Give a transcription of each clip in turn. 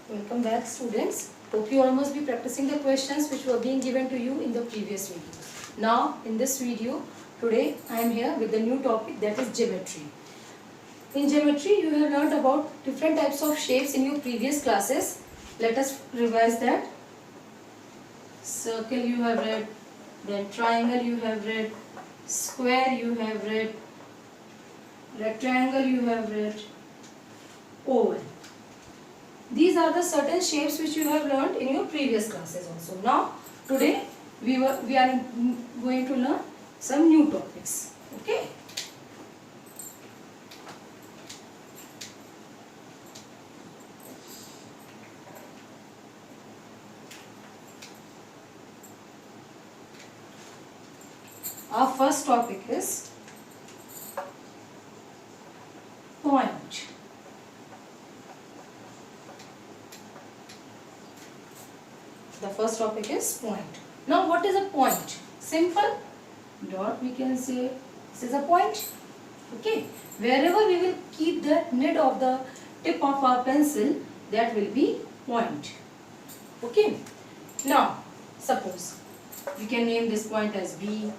Welcome back, students. Hope you all must be practicing the questions which were being given to you in the previous video. Now, in this video, today I am here with the new topic, that is geometry. In geometry, you have learned about different types of shapes in your previous classes. Let us revise that. Circle you have read, then triangle you have read, square you have read, rectangle you have read, oval. These are the certain shapes which you have learned in your previous classes also. Now, today we are going to learn some new topics. Okay. Our first topic is point. The first topic is point. Now, what is a point? Simple. Dot, we can say this is a point. Okay. Wherever we will keep the nib of the tip of our pencil, that will be point. Okay. Now, suppose we can name this point as B.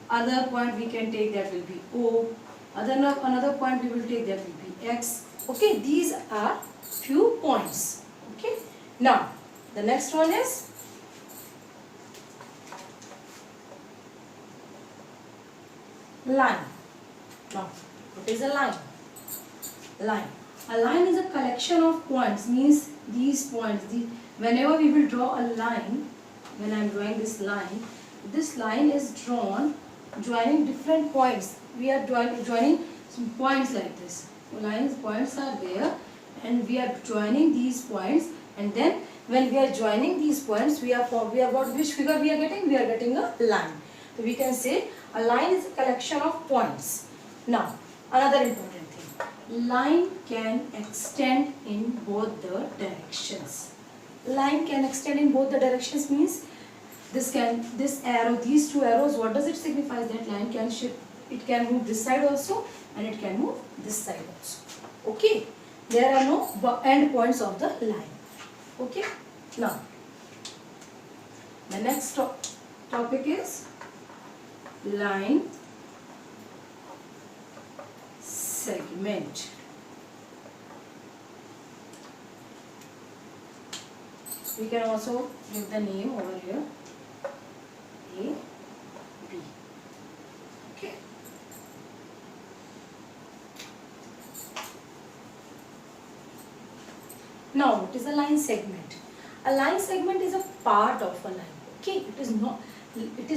Other point we can take, that will be O. Another point we will take, that will be X. Okay. These are few points. Okay. Now, the next one is line. Now, what is a line? Line. A line is a collection of points, means these points. Whenever we will draw a line, when I am drawing this line is drawn joining different points. We are joining some points like this. Points are there, and we are joining these points, and then when we are joining these points, which figure we are getting? We are getting a line. So we can say a line is a collection of points. Now, another important thing. Line can extend in both the directions. Line can extend in both the directions means these two arrows, what does it signify? That line can shift. It can move this side also, and it can move this side also. Okay. There are no end points of the line. Okay. Now, the next topic is line segment. We can also give the name over here, A, B. Okay. Now, what is a line segment? A line segment is a part of a line. Okay, it is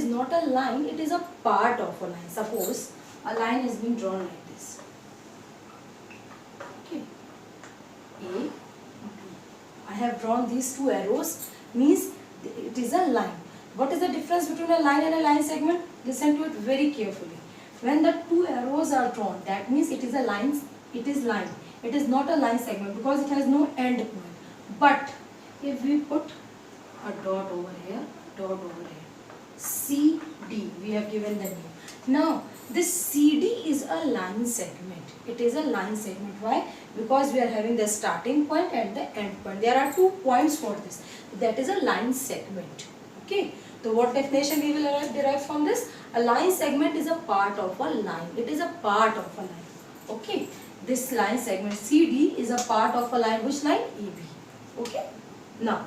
not a line, it is a part of a line. Suppose a line has been drawn like this. Okay. A, B. I have drawn these two arrows, means it is a line. What is the difference between a line and a line segment? Listen to it very carefully. When the two arrows are drawn, that means it is a line. It is line. It is not a line segment because it has no end point. But if we put a dot over here, CD, we have given the name. Now, this CD is a line segment. It is a line segment. Why? Because we are having the starting point and the end point. There are 2 points for this. That is a line segment. Okay. So, what definition we will derive from this? A line segment is a part of a line. It is a part of a line. Okay. This line segment CD is a part of a line. Which line? AB. Okay. Now,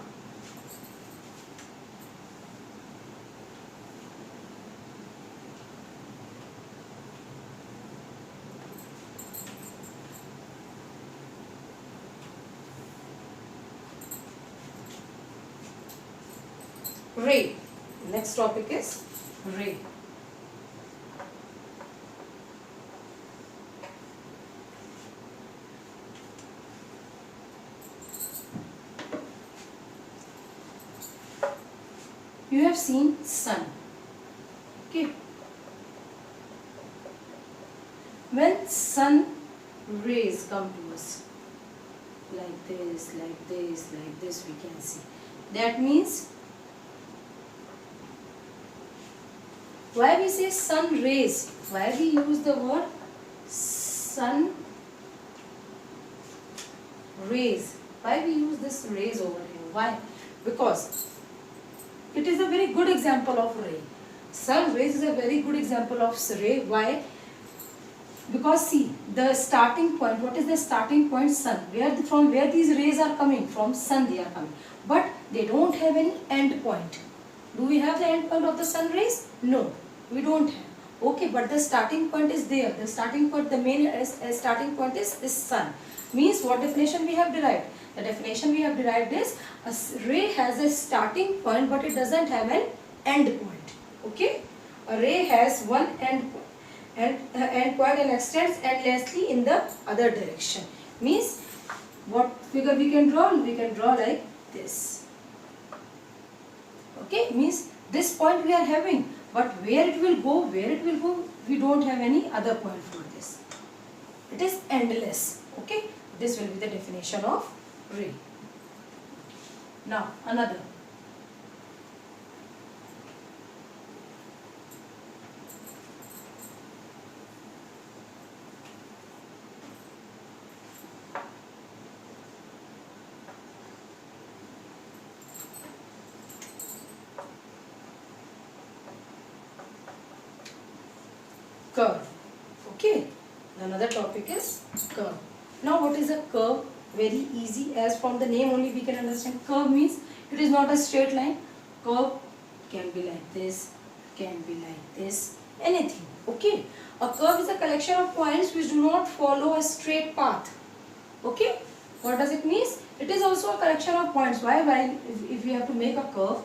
ray. Next topic is ray. You have seen sun. Okay. When sun rays come to us, like this, we can see. That means, why we say sun rays? Why we use the word sun rays? Why we use this rays over here? Why? Because it is a very good example of ray. Sun rays is a very good example of ray. Why? Because see, the starting point, what is the starting point? Sun. From where these rays are coming? From sun they are coming. But they don't have any end point. Do we have the end point of the sun rays? No, we don't have. Okay, but the starting point is there. The starting point, the main starting point is this sun. Means what definition we have derived? The definition we have derived is a ray has a starting point but it doesn't have an end point. Okay, a ray has one end point and extends endlessly in the other direction. Means what figure we can draw? We can draw like this. Okay, means this point we are having, but where it will go, we don't have any other point for this. It is endless. Okay, this will be the definition of ray. Now another. Curve. Okay, another topic is curve. Now what is a curve? Very easy, as from the name only we can understand. Curve means it is not a straight line. Curve can be like this, can be like this, anything. Okay, a curve is a collection of points which do not follow a straight path. Okay, what does it mean? It is also a collection of points. Why? If we have to make a curve,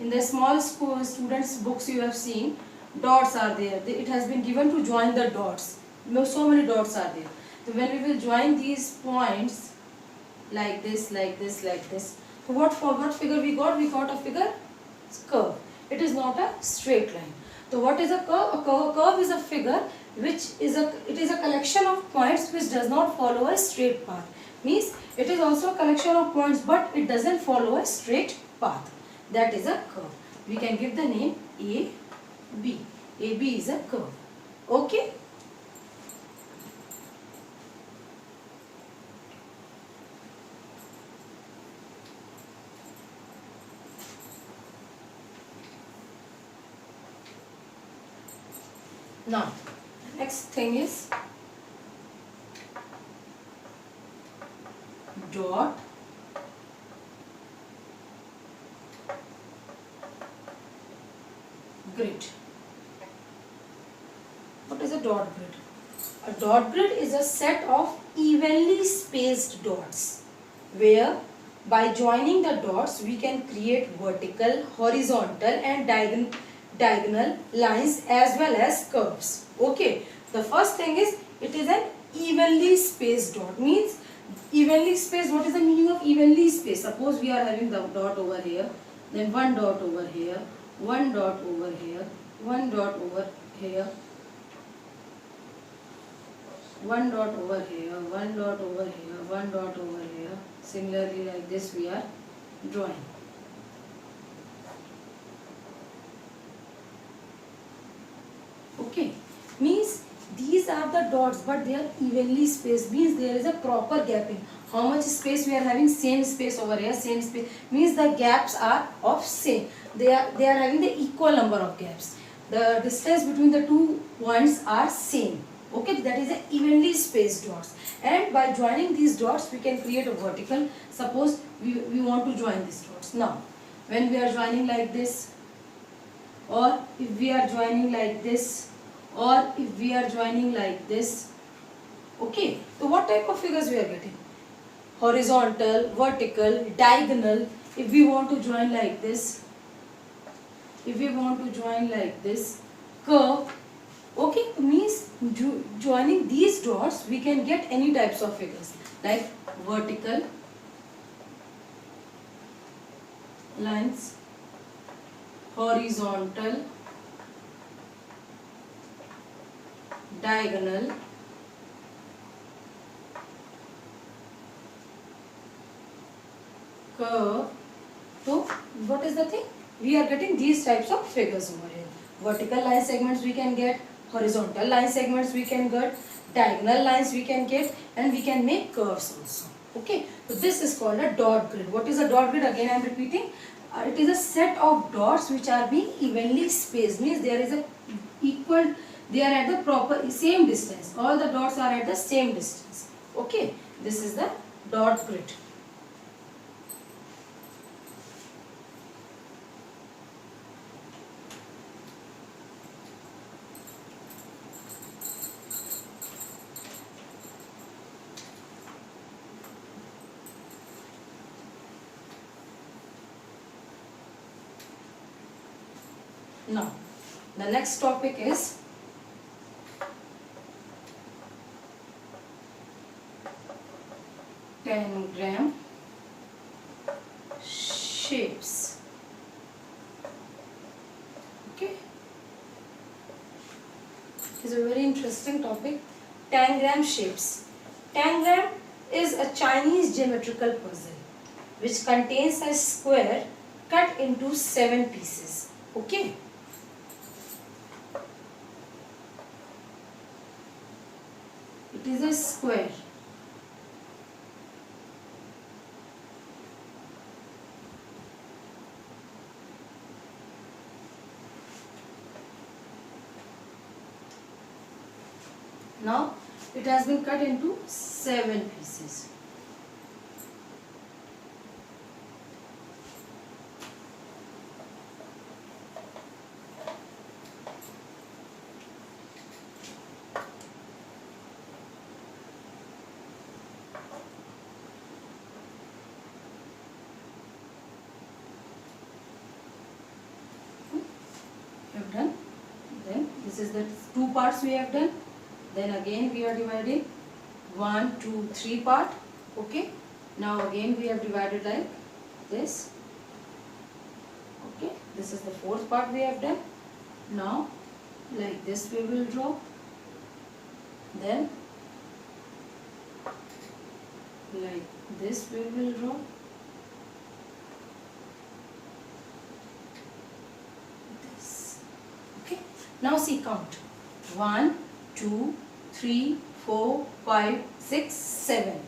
in the small school students books you have seen, dots are there. It has been given to join the dots. So many dots are there. So when we will join these points like this, like this, like this. So what figure we got? We got a figure curve. It is not a straight line. So what is a curve? A curve is a figure which is a collection of points which does not follow a straight path. Means it is also a collection of points but it doesn't follow a straight path. That is a curve. We can give the name AB. AB is a curve. Okay. Now, next thing is dot grid. What is a dot grid? A dot grid is a set of evenly spaced dots where by joining the dots we can create vertical, horizontal and diagonal lines as well as curves. Okay, the first thing is it is an evenly spaced dot. Means evenly spaced, what is the meaning of evenly spaced? Suppose we are having the dot over here, then one dot over here, one dot over here, one dot over here, one dot over here, one dot over here, one dot over here. Similarly like this we are drawing. Okay, means these are the dots but they are evenly spaced. Means there is a proper gapping. How much space we are having? Same space over here, same space. Means the gaps are of same. They are having the equal number of gaps. The distance between the two points are same. Okay, that is a evenly spaced dots. And by joining these dots we can create a vertical. Suppose we want to join these dots. Now, when we are joining like this, or if we are joining like this, or if we are joining like this. Okay, so what type of figures we are getting? Horizontal, vertical, diagonal. If we want to join like this, if we want to join like this, curve. Okay, means joining these dots we can get any types of figures like vertical lines, horizontal, diagonal, curve. So what is the thing? We are getting these types of figures over here. Vertical line segments we can get, horizontal line segments we can get, diagonal lines we can get, and we can make curves also. Okay, so this is called a dot grid. What is a dot grid? Again I am repeating. It is a set of dots which are being evenly spaced. Means there is a equal, they are at the proper same distance. All the dots are at the same distance. Okay, this is the dot grid. Now, the next topic is tangram shapes. Okay, it's a very interesting topic. Tangram shapes. Tangram is a Chinese geometrical puzzle which contains a square cut into 7 pieces. Okay. It is a square. Now it has been cut into 7 pieces. We have done. Then this is the 2 parts we have done. Then again we are dividing 1, 2, 3 part. Okay. Now again we have divided like this. Okay. This is the 4th part we have done. Now like this we will draw. Then like this we will draw. This. Okay. Now see, count. 1, 2, 3, 4, 5, 6, 7.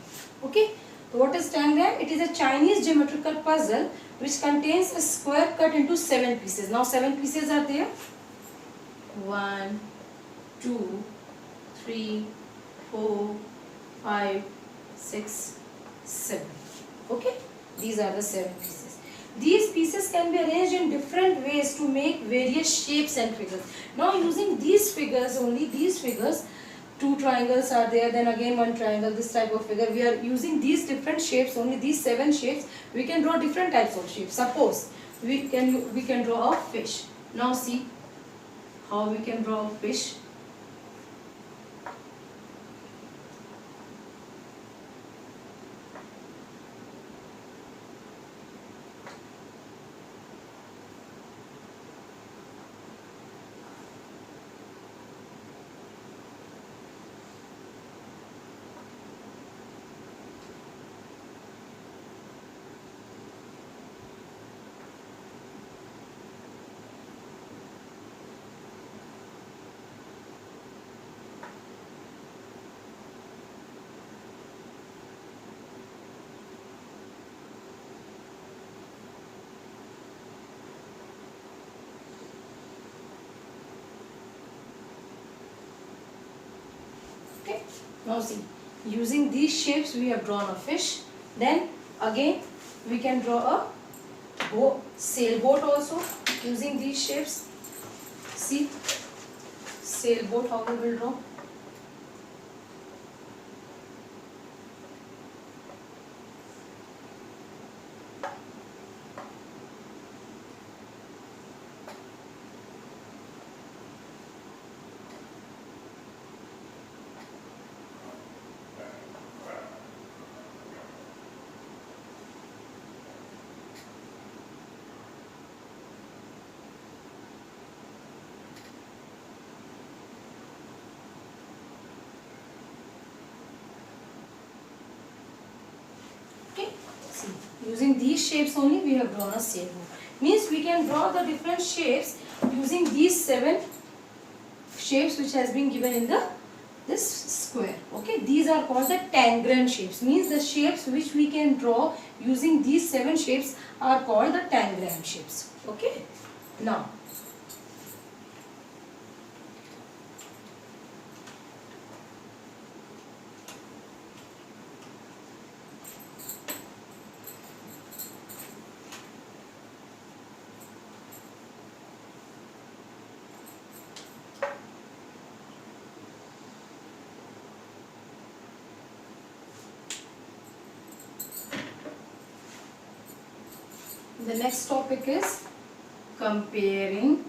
Okay. So what is tangram? It is a Chinese geometrical puzzle which contains a square cut into 7 pieces. Now 7 pieces are there. 1, 2, 3, 4, 5, 6, 7. Okay. These are the 7 pieces. These pieces can be arranged in different ways to make various shapes and figures. Now using these figures, only these figures, 2 triangles are there, then again 1 triangle, this type of figure. We are using these different shapes, only these 7 shapes. We can draw different types of shapes. Suppose we can draw a fish. Now see how we can draw a fish. Okay. Now see, using these shapes we have drawn a fish. Then again we can draw a sailboat also using these shapes. See, sailboat how we will draw. Okay, see, using these shapes only we have drawn a sailboat. Means we can draw the different shapes using these 7 shapes which has been given in this square. Okay, these are called the tangent shapes, means the shapes which we can draw using these 7 shapes are called the tangent shapes. Okay, now the next topic is comparing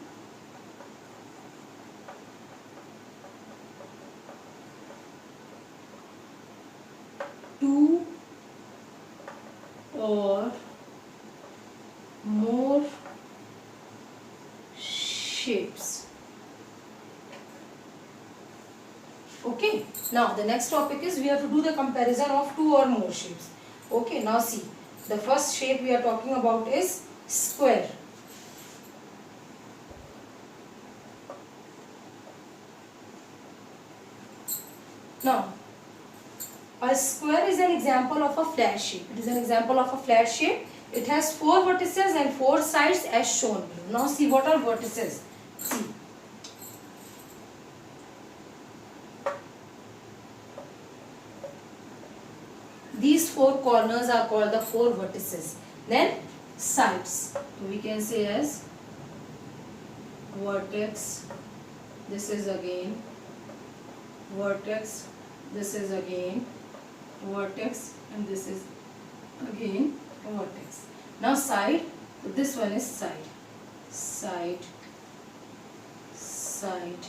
two or more shapes. Okay, now the next topic is we have to do the comparison of two or more shapes. Okay, now see, the first shape we are talking about is square. Now, a square is an example of a flat shape. It is an example of a flat shape. It has 4 vertices and 4 sides as shown below. Now see what are vertices. See. These 4 corners are called the 4 vertices. Then sides. So we can say as vertex. This is again vertex. This is again vertex, and this is again vertex. Now side, this one is side, side, side,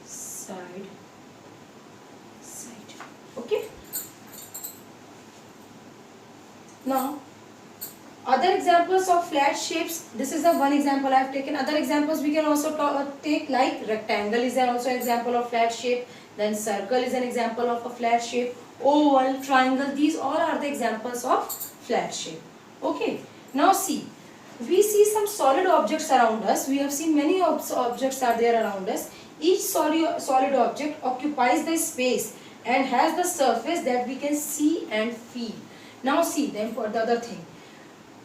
side, side. Okay. Now other examples of flat shapes, this is the one example I have taken. Other examples we can also take, like rectangle is also an example of flat shape. Then circle is an example of a flat shape. Oval, triangle, these all are the examples of flat shape. Okay. Now see, we see some solid objects around us. We have seen many objects are there around us. Each solid object occupies the space and has the surface that we can see and feel. Now see, then for the other thing,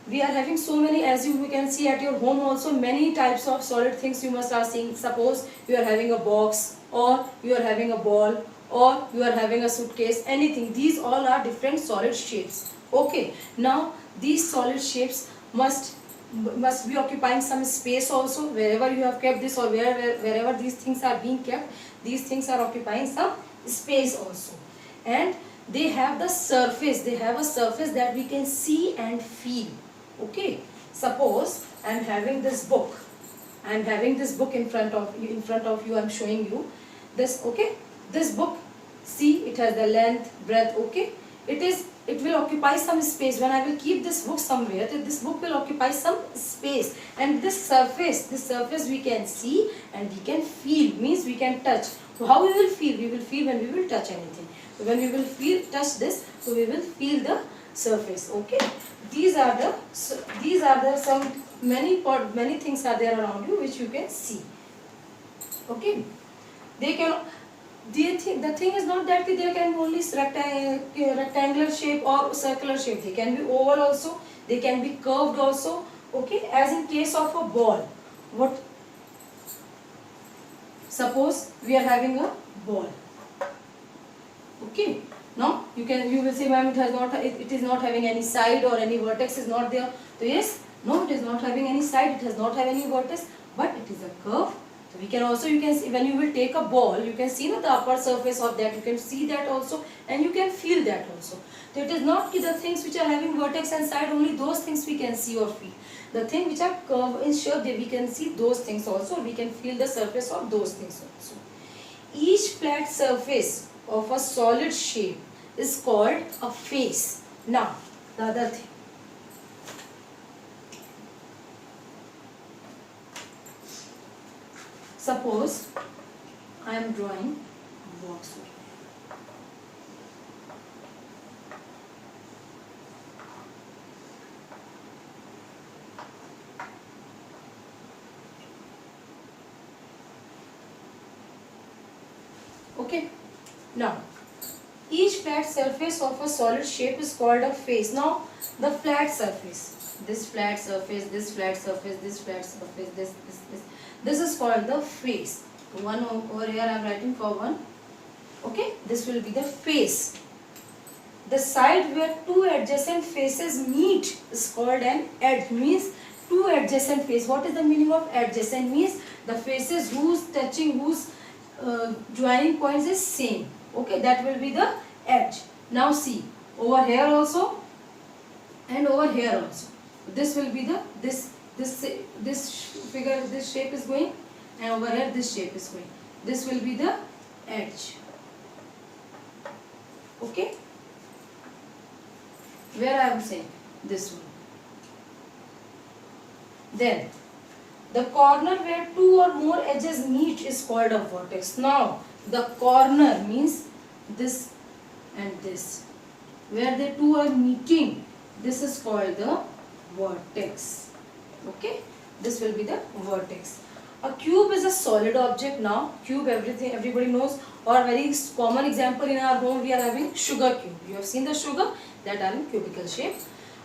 we are having so many, as you can see at your home also, many types of solid things you must are seeing. Suppose you are having a box, or you are having a ball, or you are having a suitcase, anything. These all are different solid shapes. Okay. Now these solid shapes must be occupying some space also. Wherever you have kept this, or wherever these things are being kept, these things are occupying some space also. And they have the surface, they have a surface that we can see and feel. Okay, suppose I am having this book. I am having this book in front of you. I am showing you this. Okay, this book. See, it has the length, breadth. Okay, it will occupy some space. When I will keep this book somewhere, this book will occupy some space. And this surface we can see and we can feel. Means we can touch. So how we will feel? We will feel when we will touch anything. So when we will touch this, so we will feel the surface. Okay, these are the some many things are there around you which you can see. Okay, the thing is not that they can only rectangular shape or circular shape. They can be oval also, they can be curved also. Okay, as in case of a ball, what, suppose we are having a ball. Okay, now you will say, ma'am, it is not having any side or any vertex is not there. So yes, no, it is not having any side, it does not have any vertex, but it is a curve. So we can also, you can see, when you will take a ball, you can see the upper surface of that, you can see that also, and you can feel that also. So it is not the things which are having vertex and side, only those things we can see or feel. The thing which are curved in shape, we can see those things also, we can feel the surface of those things also. Each flat surface of a solid shape is called a face. Now, the other thing. Suppose I am drawing a box. Okay, Now, each flat surface of a solid shape is called a face. Now, the flat surface, this flat surface, this flat surface, this flat surface, this is called the face. One over here I am writing for one. Okay, this will be the face. The side where two adjacent faces meet is called an edge. Means two adjacent faces. What is the meaning of adjacent? Means the faces whose touching, whose joining points is same. Okay, that will be the edge. Now see, over here also and over here also. This will be the this figure, this shape is going, and over here this shape is going. This will be the edge. Okay. Where I am saying this one. Then the corner where two or more edges meet is called a vertex. Now the corner means this and this. Where the two are meeting, this is called the vertex. Okay, this will be the vertex. A cube is a solid object. Now cube, everybody knows, or very common example in our home we are having sugar cube. You have seen the sugar that are in cubical shape.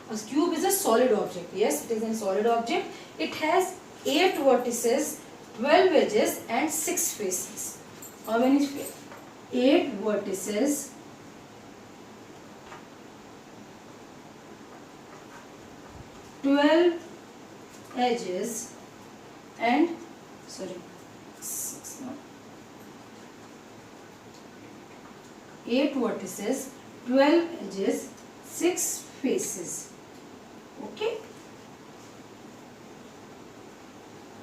A cube is a solid object. Yes, it is a solid object. It has 8 vertices, 12 edges and 6 faces. How many? 8 vertices, 12 edges and 8 vertices, 12 edges, 6 faces. Okay,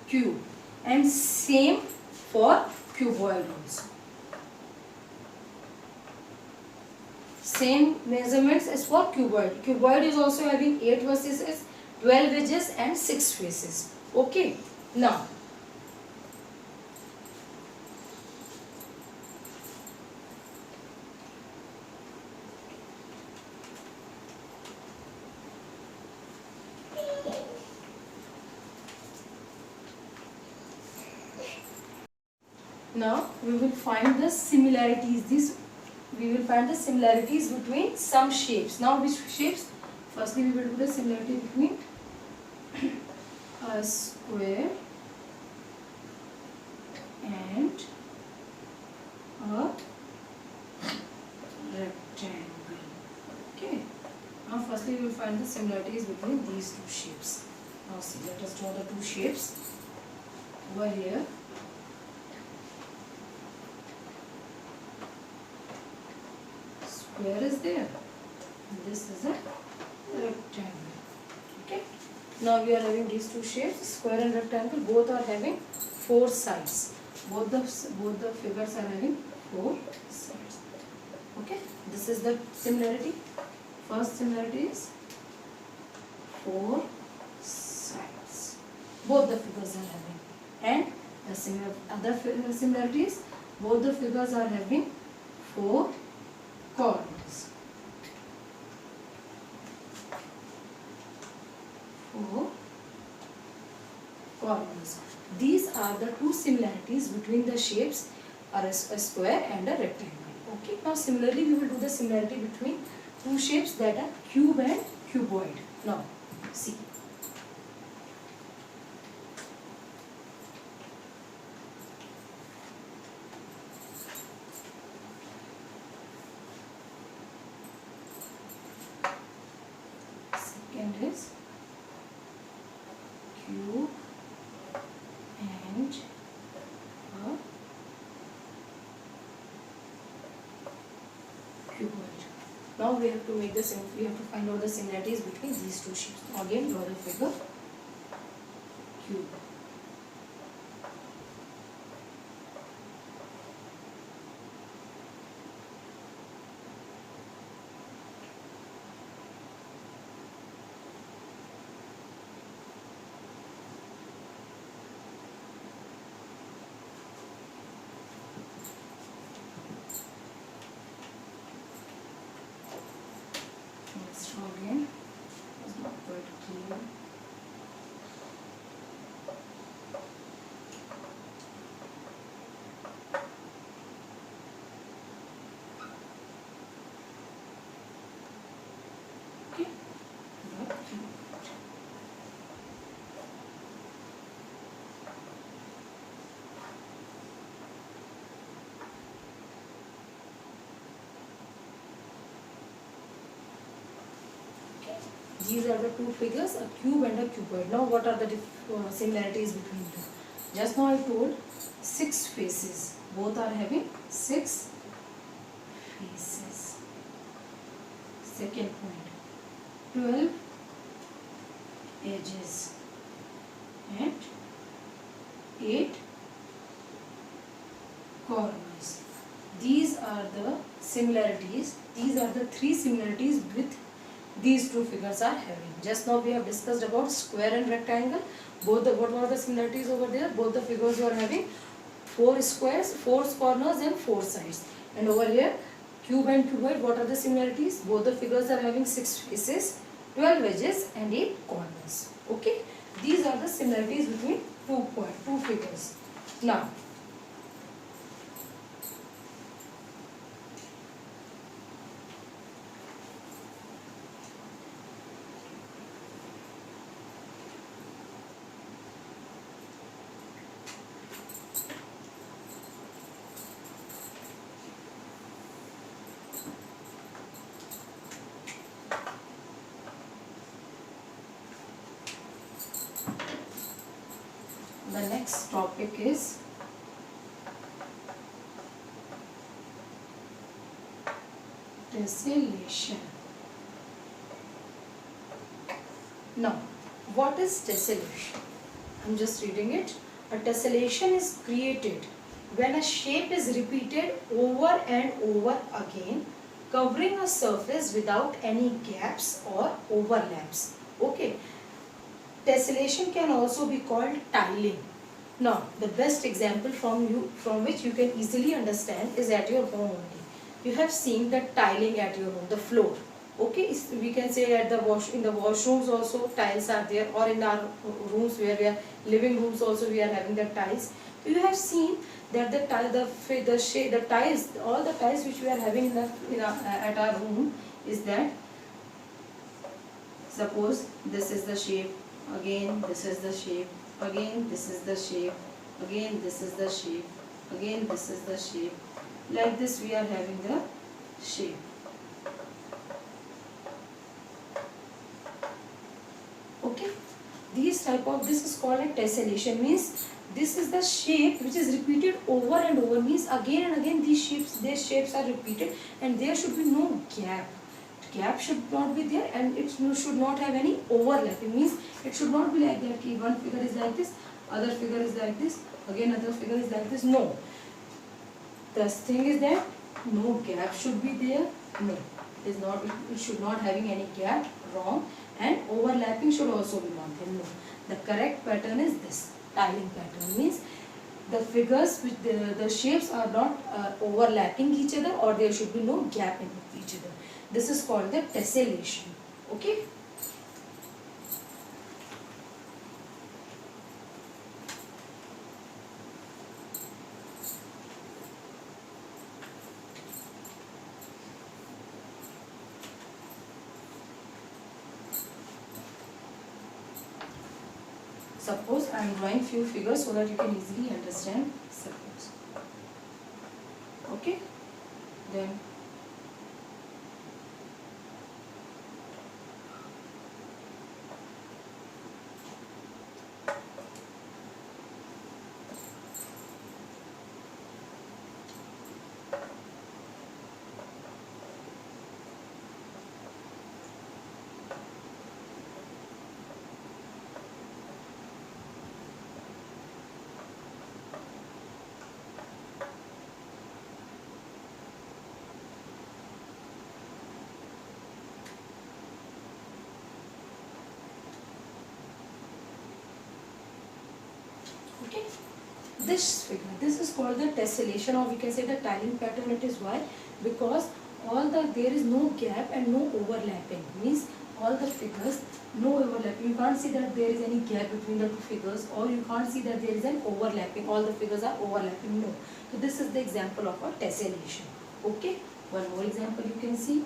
cube, and same for cuboid also. Same measurements as for cuboid. Cuboid is also having 8 vertices, 12 edges and 6 faces. Okay, now we will find the similarities. We will find the similarities between some shapes. Now which shapes? Firstly we will do the similarity between a square and a rectangle. Okay. Now firstly we will find the similarities between these two shapes. Now see, let us draw the two shapes. Over here, square is there, and this is a rectangle. Okay. Now we are having these two shapes, square and rectangle. Both are having 4 sides. Both the figures are having 4 sides. Okay. This is the similarity. First similarity is 4 sides. Both the figures are having. And the other similarities, both the figures are having 4 corners. 4 corners. These are the two similarities between the shapes, a square and a rectangle. Okay. Now similarly we will do the similarity between two shapes, that are cube and cuboid. Now see. Second is cube and a cuboid. Now we have to make the we have to find out the similarities between these two shapes. Again draw the figure cube. Let's draw again. It's not quite clear. These are the two figures, a cube and a cuboid. Now what are the similarities between them? Just now I told 6 faces. Both are having 6 faces. Second point, 12 edges and 8 corners. These are the similarities. These are the 3 similarities with these two figures are having. Just now we have discussed about square and rectangle. What were the similarities over there? Both the figures are having 4 squares, 4 corners and 4 sides. And over here, cube and cuboid, what are the similarities? Both the figures are having 6 faces, 12 edges and 8 corners. Okay, these are the similarities between two figures. Now, the next topic is tessellation. Now, what is tessellation? I'm just reading it. A tessellation is created when a shape is repeated over and over again, covering a surface without any gaps or overlaps. Okay. Tessellation can also be called tiling. Now, the best example from which you can easily understand is at your home only. You have seen the tiling at your home, the floor. Okay, we can say at the in the washrooms also tiles are there, or in our rooms where we are living rooms also we are having the tiles. So you have seen that the tiles, all the tiles which we are having at our room is that, suppose this is the shape, again this is the shape, again this is the shape, again this is the shape, again this is the shape. Like this we are having the shape. Okay, this is called a tessellation, means this is the shape which is repeated over and over, means again and again these shapes are repeated and there should be no gap should not be there, and it should not have any overlap. It means it should not be like that, one figure is like this, other figure is like this, again other figure is like this. No, the thing is that no gap should be there. No, it is not. It should not having any gap. Wrong. And overlapping should also be not there. No, the correct pattern is this tiling pattern, means the figures with the shapes are not overlapping each other, or there should be no gap in each other. This is called the tessellation. Okay. Suppose I am drawing few figures so that you can easily understand. Suppose. Okay. Then okay, this is called the tessellation, or we can say the tiling pattern. It is why, because there is no gap and no overlapping, means all the figures no overlapping. You can't see that there is any gap between the two figures, or you can't see that there is an overlapping, all the figures are overlapping. No. So this is the example of a tessellation. Okay, one more example you can see.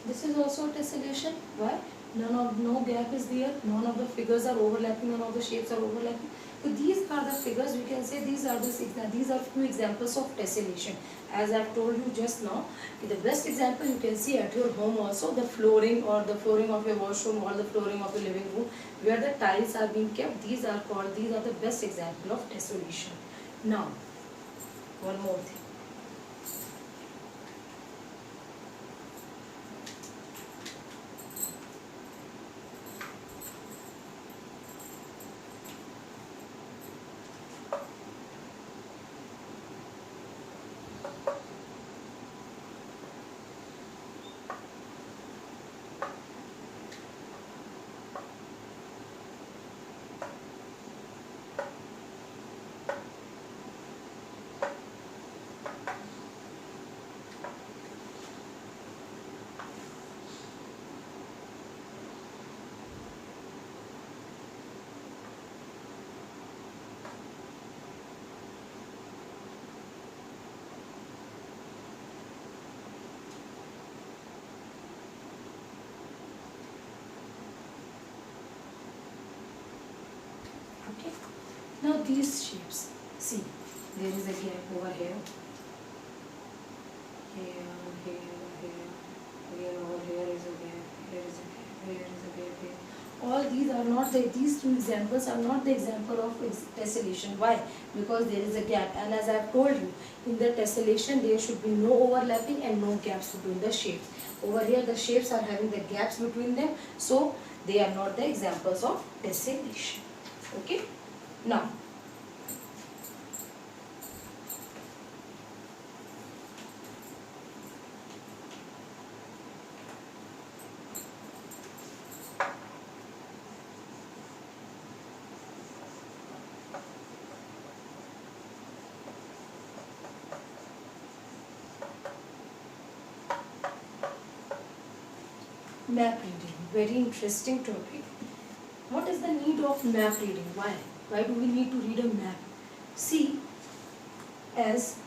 This is also a tessellation. Why? No gap is there. None of the figures are overlapping. None of the shapes are overlapping. So these are the figures. We can say these are few examples of tessellation. As I have told you just now, the best example you can see at your home also, the flooring or the flooring of your washroom or the flooring of your living room, where the tiles are being kept. These are the best example of tessellation. Now, one more thing. Okay. Now these shapes. See, there is a gap over here. Here, over here is a gap. Here is a gap. Here is a gap. Here. All these are not these two examples are not the example of tessellation. Why? Because there is a gap, and as I have told you, in the tessellation there should be no overlapping and no gaps between the shapes. Over here the shapes are having the gaps between them, so they are not the examples of tessellation. Okay. Now, map reading, very interesting topic. What is the need of map reading? Why? Why do we need to read a map? See, as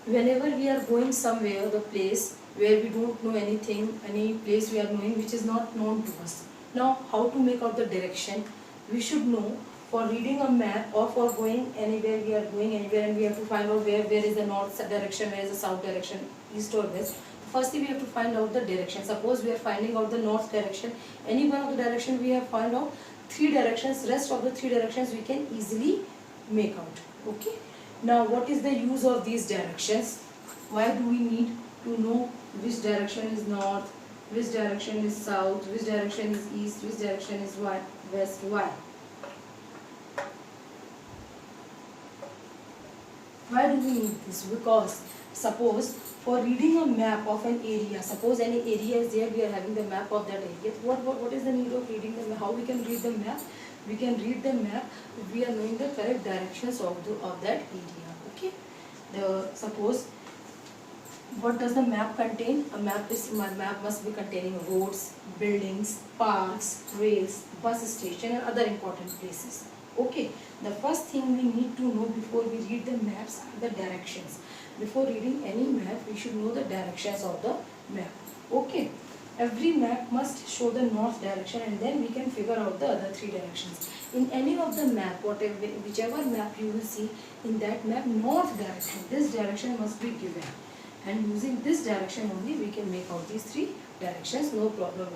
whenever we are going somewhere, the place where we don't know anything, any place we are knowing which is not known to us. Now, how to make out the direction? We should know for reading a map or for going anywhere, we are going anywhere and we have to find out where is the north direction, where is the south direction, east or west. Firstly, we have to find out the direction. Suppose we are finding out the north direction. Any one of the direction we have found out, three directions, rest of the three directions we can easily make out. Okay. Now, what is the use of these directions? Why do we need to know which direction is north, which direction is south, which direction is east, which direction is west? Why? Why do we need this? Because suppose for reading a map of an area, suppose any area is there, we are having the map of that area. What is the need of reading the map? How we can read the map? We can read the map if we are knowing the correct directions of that area. Okay. Suppose, what does the map contain? A map must be containing roads, buildings, parks, rails, bus station and other important places. Okay. The first thing we need to know before we read the maps are the directions. Before reading any map, we should know the directions of the map. Okay. Every map must show the north direction and then we can figure out the other three directions. In any of the map, whichever map you will see, in that map, north direction, this direction must be given. And using this direction only, we can make out these three directions. No problem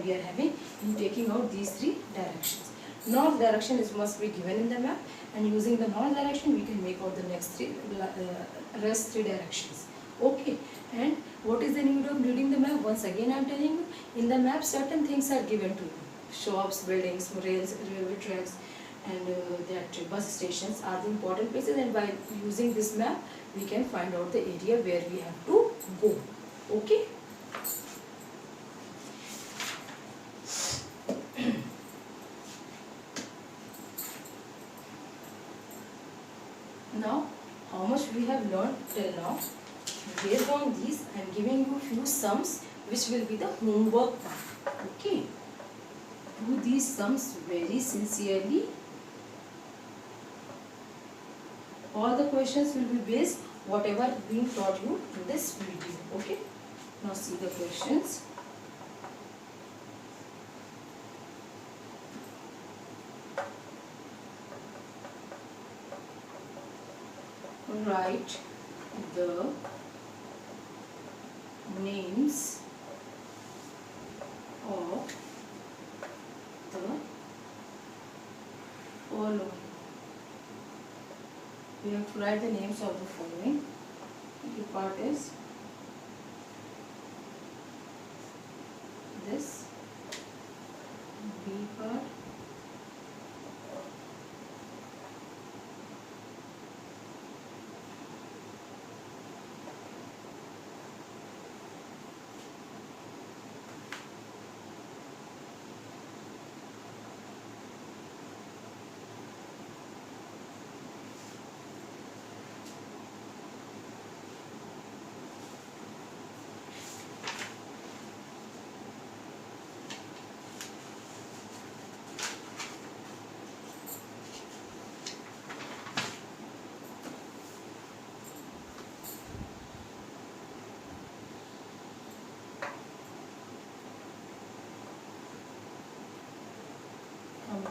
we are having in taking out these three directions. North direction must be given in the map, and using the north direction we can make out the next rest three directions. Okay. And what is the need of reading the map? Once again I am telling you, in the map certain things are given to you. Shops, buildings, rails, railway tracks and that bus stations are the important places, and by using this map we can find out the area where we have to go. Okay. Now, how much we have learned till now? Based on these, I am giving you few sums which will be the homework part. Okay. Do these sums very sincerely. All the questions will be based whatever being taught you in this video. Okay. Now see the questions. Write the names of the following. We have to write the names of the following. The part is this. B part.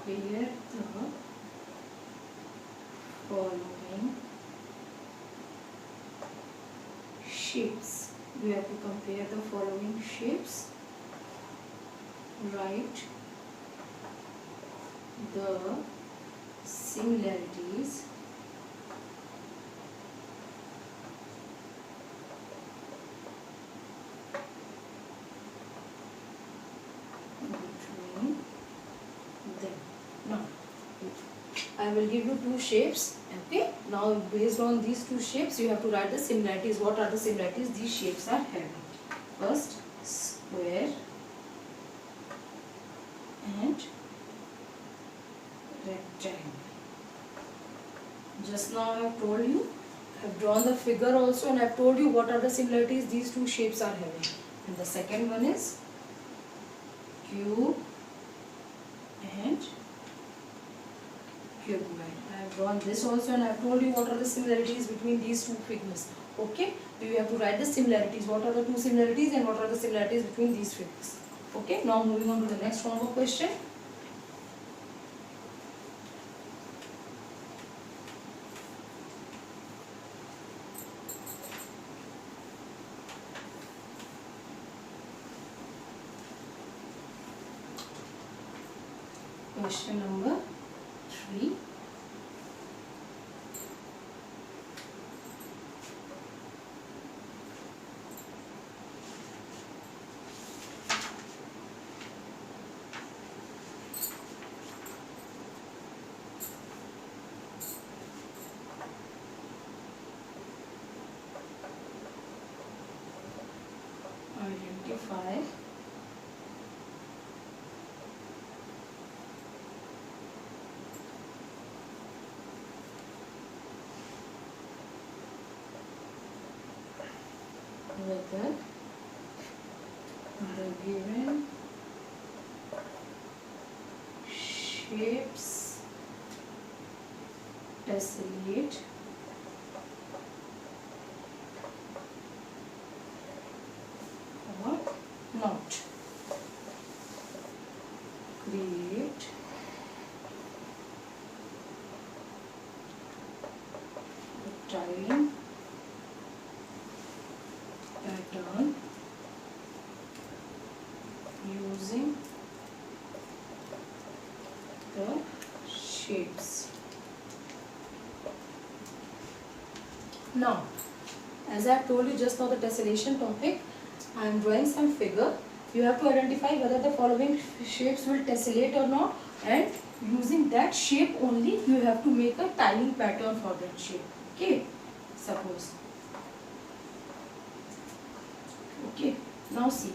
Compare the following shapes. We have to compare the following shapes. Write the similarities between them. Now, I will give you two shapes. Okay. Now, based on these two shapes, you have to write the similarities. What are the similarities these shapes are having? First, square and rectangle. Just now I have told you, I have drawn the figure also, and I have told you what are the similarities these two shapes are having. And the second one is cube and cuboid. I have drawn this also, and I have told you what are the similarities between these two figures. Okay, so you have to write the similarities. What are the two similarities and what are the similarities between these figures? Okay, now moving on to the next homework question. Question number 3. Identify whether the given shapes tessellate or not. Create a tiling pattern using the shapes. Now, as I have told you just now, the tessellation topic, I am drawing some figure. You have to identify whether the following shapes will tessellate or not, and using that shape only you have to make a tiling pattern for that shape. Okay, suppose. Okay, now see.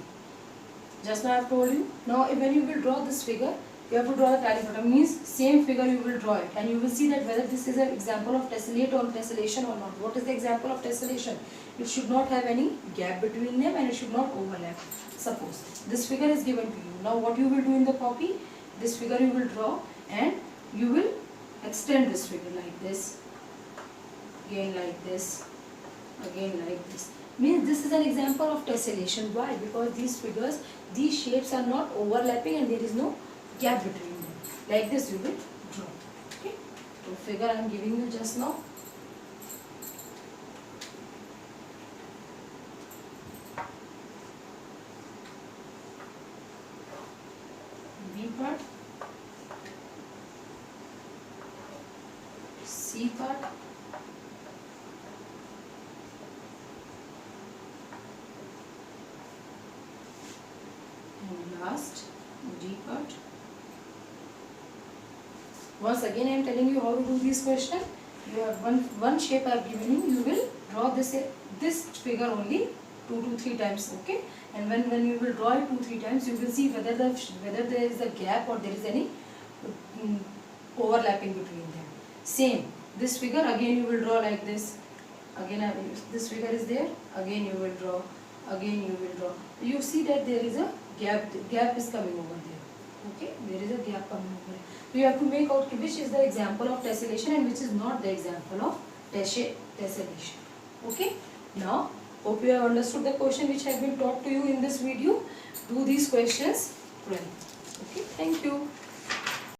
Just now I have told you. Now when you will draw this figure, you have to draw the tiling pattern. Means same figure you will draw it, and you will see that whether this is an example of tessellate or tessellation or not. What is the example of tessellation? It should not have any gap between them, and it should not overlap. Suppose this figure is given to you. Now what you will do in the copy? This figure you will draw, and you will extend this figure like this, again like this, again like this. means this is an example of tessellation. Why? Because these figures, these shapes are not overlapping and there is no gap between them. Like this you will draw. Okay. So figure I am giving you just now. B part, C part, and last D part. Once again I am telling you how to do this question. You have one shape I have given you. You will draw this figure only 2 to 3 times. Okay. And when you will draw it 2-3 times, you will see whether there is a gap or there is any overlapping between them. Same. This figure again you will draw like this. Again this figure is there. Again you will draw. Again you will draw. You see that there is a gap. Gap is coming over there. Okay. There is a gap coming over there. So you have to make out which is the example of tessellation and which is not the example of tessellation. Okay. Now, hope you have understood the question which have been taught to you in this video. Do these questions well. Okay. Thank you.